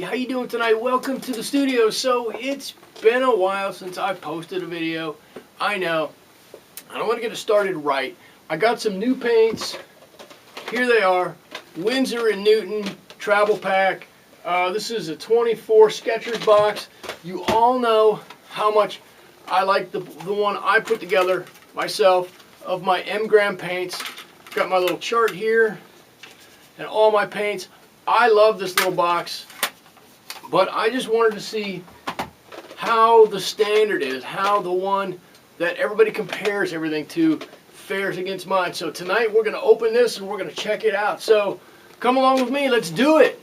how you doing tonight? Welcome to the studio. So it's been a while since I posted a video. I know. I don't want to get it started right. I got some new paints. Here they are. Winsor Newton travel pack. This is a 24 Skechers box. You all know how much I like the one I put together myself of my M-gram paints. Got my little chart here and all my paints. I love this little box, but I just wanted to see how the standard is, how the one that everybody compares everything to fares against mine. So tonight we're going to open this and we're going to check it out. So come along with me, let's do it.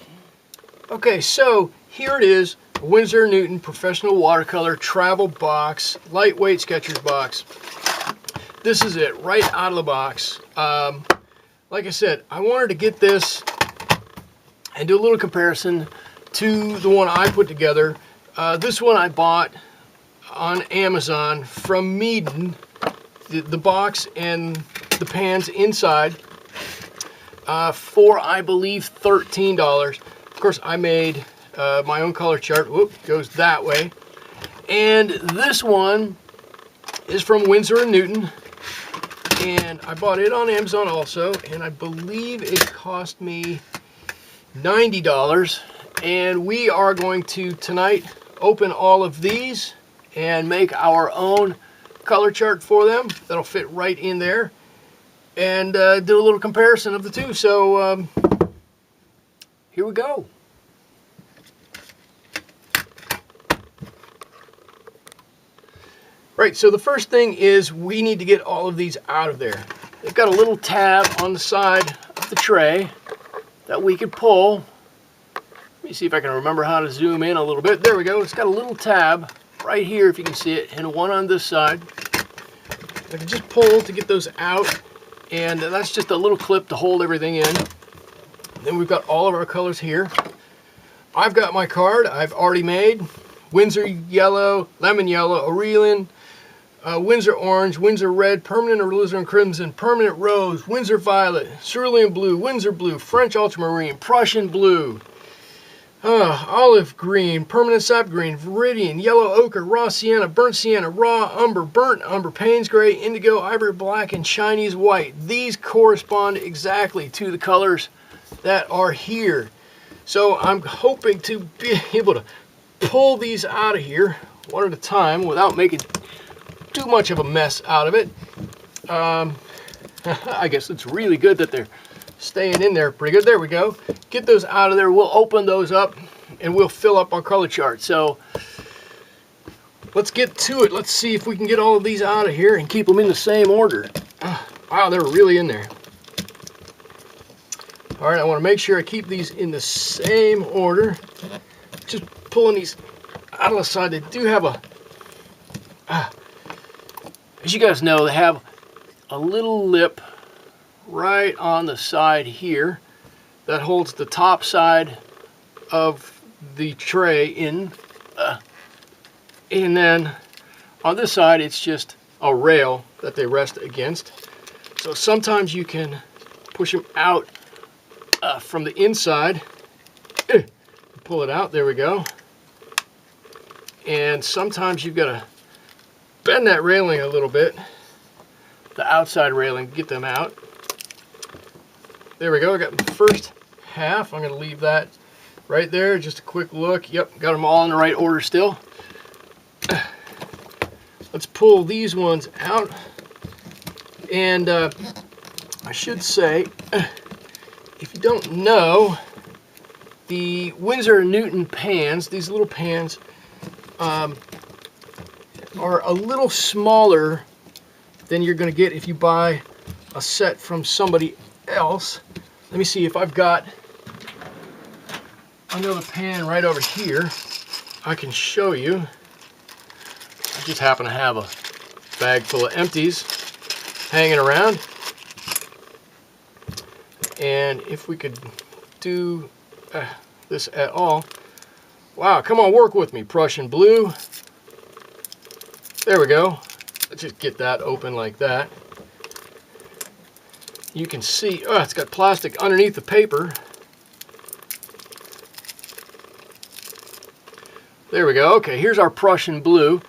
Okay, so here it is, Winsor Newton Professional Watercolor Travel Box, lightweight Skechers box. This is it, right out of the box. Like I said, I wanted to get this and do a little comparison to the one I put together. This one I bought on Amazon from Meaden, the box and the pans inside, for I believe $13. Of course, I made my own color chart. Whoop, goes that way. And this one is from Winsor Newton, and I bought it on Amazon also, and I believe it cost me $90. And we are going to tonight open all of these and make our own color chart for them that'll fit right in there, and do a little comparison of the two. So here we go. Right, so the first thing is we need to get all of these out of there. They've got a little tab on the side of the tray that we could pull. Let me see if I can remember how to zoom in a little bit. There we go. It's got a little tab right here, if you can see it, and one on this side. I can just pull to get those out, and that's just a little clip to hold everything in. Then we've got all of our colors here. I've got my card I've already made. Winsor yellow, lemon yellow, Aurelian, Winsor orange, Winsor red, permanent alizarin crimson, permanent rose, Winsor violet, cerulean blue, Winsor blue, French ultramarine, Prussian blue, olive green, permanent sap green, viridian, yellow ochre, raw sienna, raw umber, burnt umber, Payne's gray, indigo, ivory black, and Chinese white. These correspond exactly to the colors that are here. So I'm hoping to be able to pull these out of here one at a time without making too much of a mess out of it. I guess it's really good that they're staying in there pretty good. There we go. Get those out of there. We'll open those up and we'll fill up our color chart. So let's get to it. Let's see if we can get all of these out of here and keep them in the same order. Wow, they're really in there. All right, I want to make sure I keep these in the same order. Just pulling these out of the side. They do have a, as you guys know, they have a little lip right on the side here that holds the top side of the tray in, and then on this side it's just a rail that they rest against. So sometimes you can push them out from the inside, pull it out, there we go. And sometimes you've got to bend that railing a little bit, the outside railing, get them out. There we go. I got the first half. I'm going to leave that right there. Just a quick look. Yep, got them all in the right order still. Let's pull these ones out. And I should say, if you don't know, the Winsor Newton pans, these little pans, are a little smaller than you're going to get if you buy a set from somebody else. Let me see if I've got another pan right over here. I can show you. I just happen to have a bag full of empties hanging around. And if we could do this at all. Wow, come on, work with me. Prussian blue. There we go. Let's just get that open like that. You can see, oh, it's got plastic underneath the paper. There we go. Okay, here's our Prussian blue.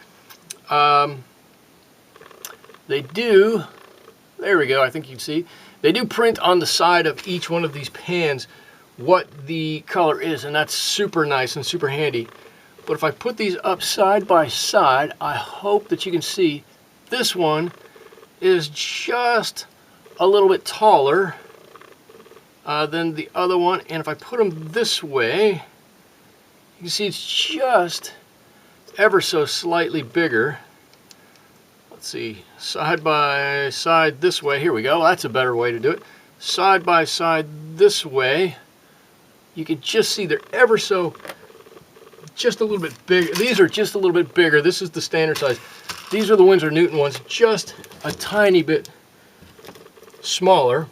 They do, there we go, I think you can see. They do print on the side of each one of these pans what the color is, and that's super nice and super handy. But if I put these up side by side, I hope that you can see this one is just a little bit taller than the other one. And if I put them this way, you can see it's just ever so slightly bigger. Let's see, side by side this way. Here we go. That's a better way to do it. Side by side this way. You can just see they're ever so, just a little bit bigger. These are just a little bit bigger. This is the standard size. These are the Winsor Newton ones, just a tiny bit smaller.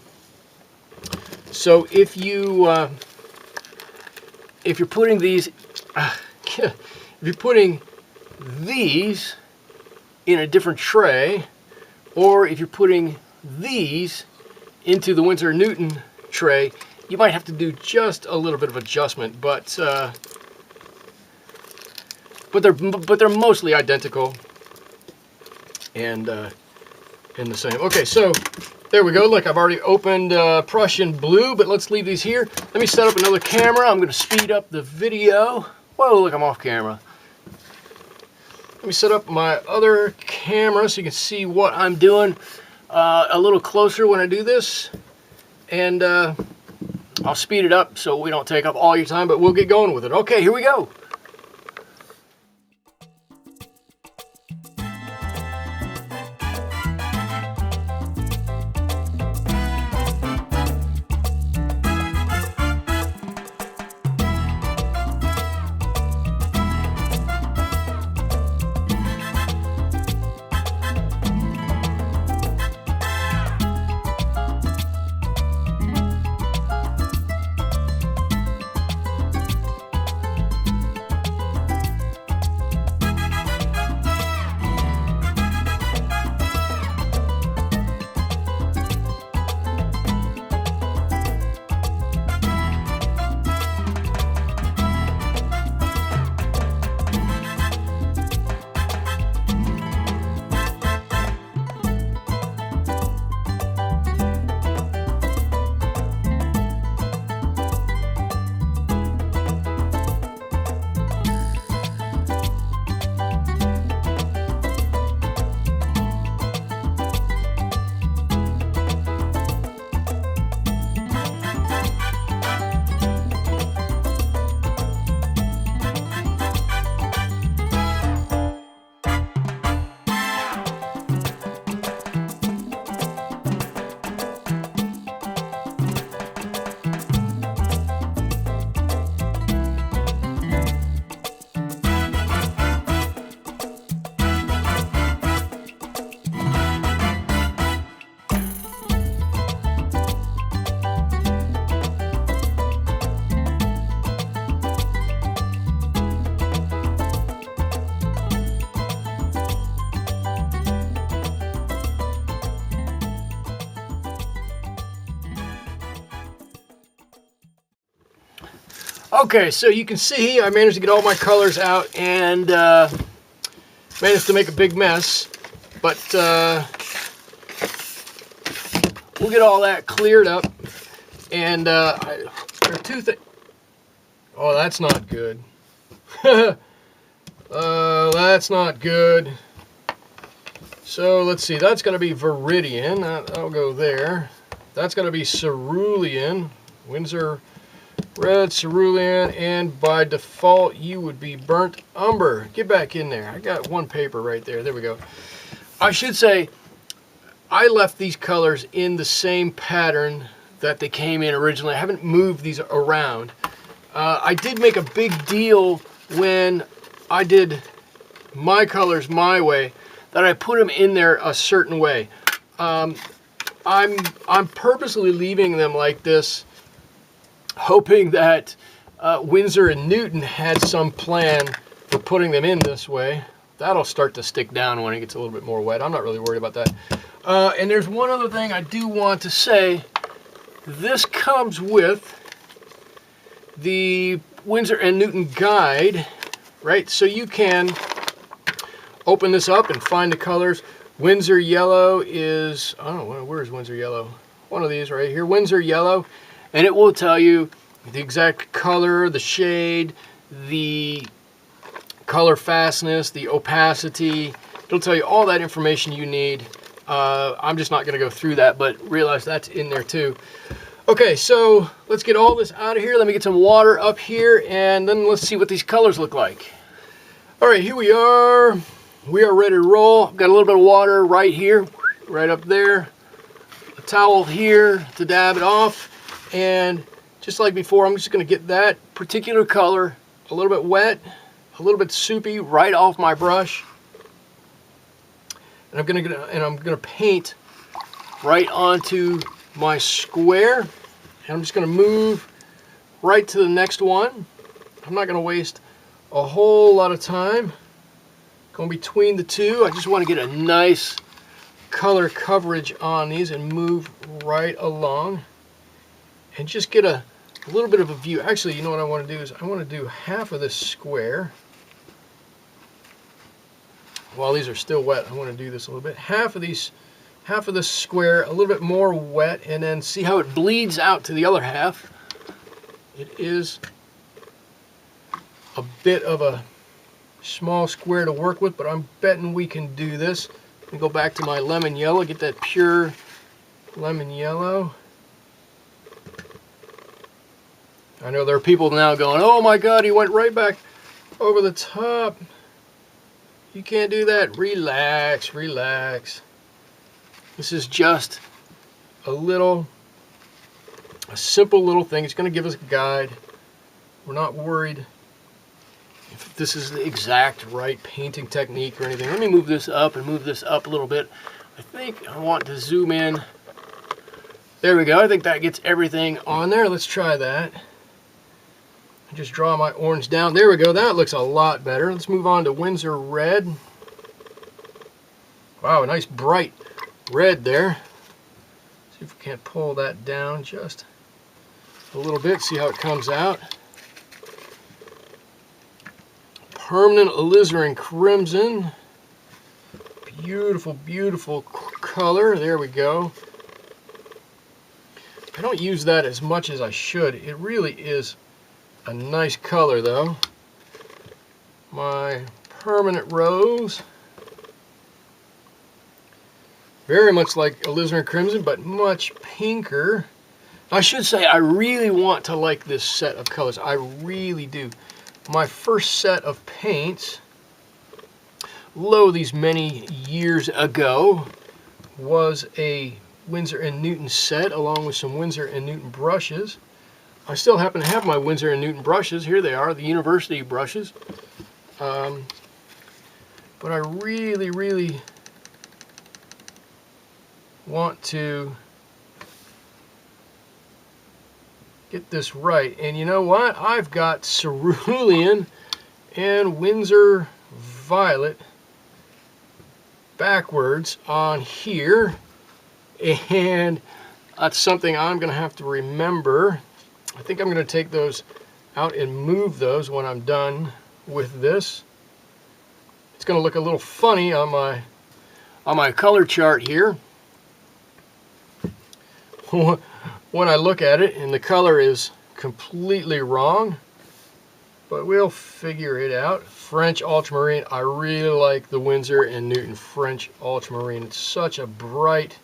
So if you're putting these, if you're putting these in a different tray, or if you're putting these into the Winsor Newton tray, you might have to do just a little bit of adjustment, but they're mostly identical and the same. Okay, so there we go. Look, I've already opened Prussian blue, but let's leave these here. Let me set up another camera. I'm going to speed up the video. Whoa, look, I'm off camera. Let me set up my other camera so you can see what I'm doing a little closer when I do this. And I'll speed it up so we don't take up all your time, but we'll get going with it. Okay, here we go. Okay, so you can see I managed to get all my colors out and managed to make a big mess, but we'll get all that cleared up. And there are two things. Oh, that's not good. That's not good. So let's see, that's going to be Viridian. I'll go there. That's going to be Cerulean, Winsor Red, Cerulean, and by default you would be Burnt Umber. Get back in there. I got one paper right there. There we go. I should say I left these colors in the same pattern that they came in originally. I haven't moved these around. I did make a big deal when I did my colors my way that I put them in there a certain way. I'm purposely leaving them like this, hoping that Winsor and Newton had some plan for putting them in this way. That'll start to stick down when it gets a little bit more wet. I'm not really worried about that. And there's one other thing I do want to say. This comes with the Winsor and Newton guide right? So you can open this up and find the colors. Winsor yellow is, I don't know, where's Winsor yellow? One of these right here, Winsor yellow, and it will tell you the exact color, the shade, the color fastness, the opacity. It'll tell you all that information you need. I'm just not going to go through that, but realize that's in there too. Okay, so let's get all this out of here. Let me get some water up here, and then let's see what these colors look like. All right, here we are. We are ready to roll. I've got a little bit of water right here, right up there. A towel here to dab it off. And just like before, I'm just going to get that particular color a little bit wet, a little bit soupy right off my brush. And I'm gonna paint right onto my square. And I'm just going to move right to the next one. I'm not going to waste a whole lot of time going between the two. I just want to get a nice color coverage on these and move right along and just get a little bit of a view. Actually, you know what I want to do is I want to do half of this square. While these are still wet, I want to do this a little bit. Half of this square a little bit more wet, and then see how it bleeds out to the other half. It is a bit of a small square to work with, but I'm betting we can do this. Let me go back to my lemon yellow, get that pure lemon yellow. I know there are people now going, oh my God, he went right back over the top. You can't do that. Relax, relax. This is just a simple little thing. It's going to give us a guide. We're not worried if this is the exact right painting technique or anything. Let me move this up and move this up a little bit. I think I want to zoom in. There we go. I think that gets everything on there. Let's try that. Just draw my orange down. There we go. That looks a lot better. Let's move on to Winsor red. Wow, a nice bright red there. See if we can't pull that down just a little bit. See how it comes out. Permanent alizarin crimson. Beautiful, beautiful color. There we go. I don't use that as much as I should. It really is a nice color though. My permanent rose. Very much like alizarin crimson, but much pinker. I should say I really want to like this set of colors. I really do. My first set of paints, these many years ago, was a Winsor Newton set along with some Winsor Newton brushes. I still happen to have my Winsor Newton brushes. Here they are, the university brushes. But I really, really want to get this right. And you know what? I've got cerulean and Winsor violet backwards on here. And that's something I'm going to have to remember. I think I'm going to take those out and move those when I'm done with this. It's going to look a little funny on my color chart here when I look at it, and the color is completely wrong, but we'll figure it out. French ultramarine. I really like the Winsor Newton French ultramarine. It's such a bright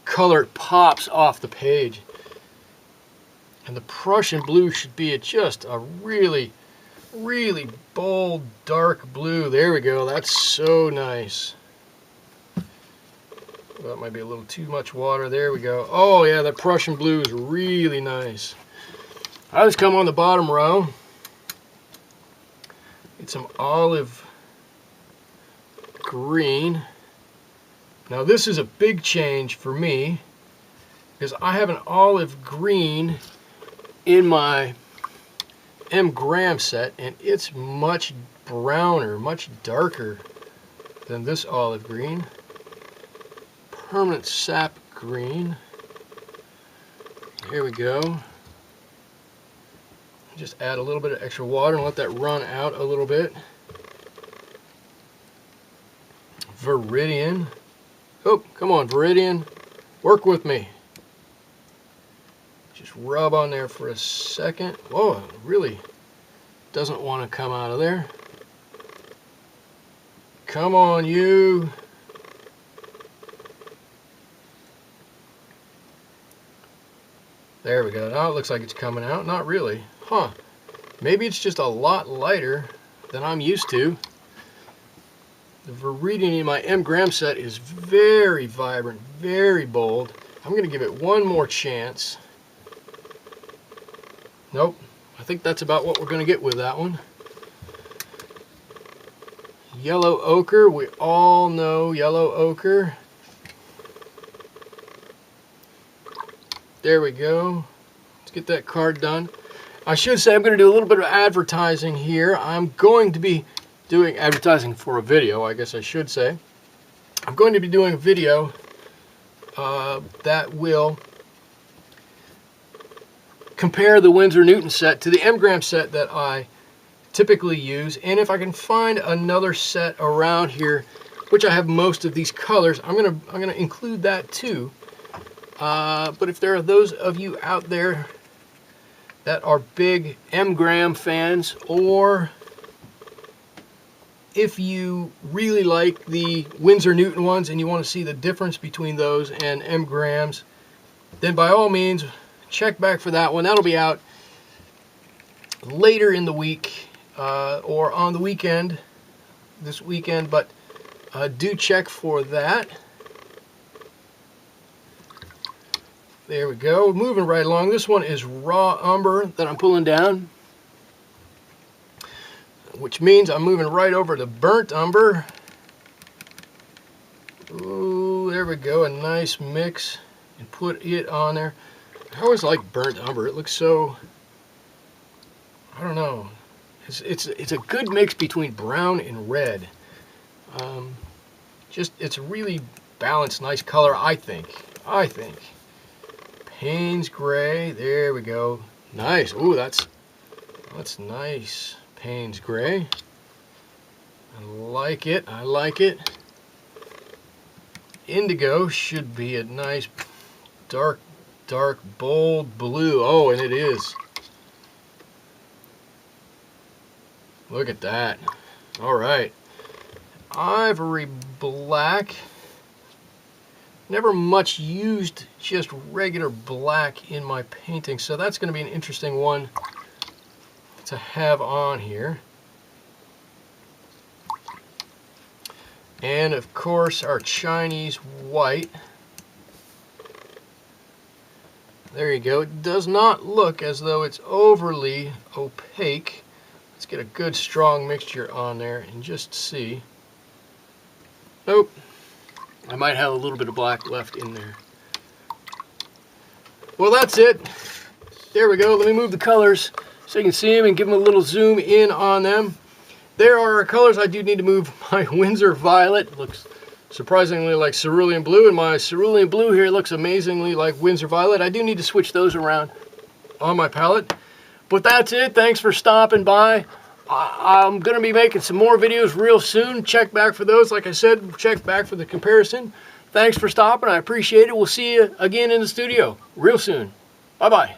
color. It pops off the page. And the Prussian blue should be just a really, really bold, dark blue. There we go. That's so nice. That might be a little too much water. There we go. Oh yeah, that Prussian blue is really nice. I just come on the bottom row. Get some olive green. Now this is a big change for me because I have an olive green in my M. Graham set, and it's much browner, much darker than this olive green. Permanent sap green. Here we go. Just add a little bit of extra water and let that run out a little bit. Viridian. Oh, come on, Viridian. Work with me. Just rub on there for a second. Whoa, it really doesn't want to come out of there. Come on, you. There we go. Now it looks like it's coming out. Not really. Huh. Maybe it's just a lot lighter than I'm used to. The Viridian in my M gram set is very vibrant, very bold. I'm going to give it one more chance. Nope. I think that's about what we're going to get with that one. Yellow ochre. We all know yellow ochre. There we go. Let's get that card done. I should say I'm going to do a little bit of advertising here. I'm going to be doing advertising for a video, I guess I should say. I'm going to be doing a video that will compare the Winsor Newton set to the M gram set that I typically use, and if I can find another set around here, which I have most of these colors, I'm gonna include that too. But if there are those of you out there that are big M gram fans, or if you really like the Winsor Newton ones and you want to see the difference between those and M grams, then by all means check back for that one. That'll be out later in the week or on the weekend, this weekend, but do check for that. There we go. Moving right along. This one is raw umber that I'm pulling down, which means I'm moving right over to burnt umber. Ooh, there we go. A nice mix, and put it on there. I always like burnt umber. It looks so, I don't know. It's a good mix between brown and red. It's a really balanced, nice color, I think. Payne's gray. There we go. Nice. Ooh, that's nice. Payne's gray. I like it. Indigo should be a nice dark bold blue. Oh, and it is. Look at that. All right. Ivory black. Never much used just regular black in my painting, so that's going to be an interesting one to have on here. And of course our Chinese white. There you go. It does not look as though it's overly opaque. Let's get a good strong mixture on there and just see. Nope. I might have a little bit of black left in there. Well, that's it. There we go. Let me move the colors so you can see them and give them a little zoom in on them. There are colors. I do need to move my Winsor violet. Looks surprisingly like cerulean blue, and my cerulean blue here looks amazingly like Winsor violet. I do need to switch those around on my palette. But that's it. Thanks for stopping by. I'm going to be making some more videos real soon. Check back for those. Like I said, check back for the comparison. Thanks for stopping. I appreciate it. We'll see you again in the studio real soon. Bye-bye.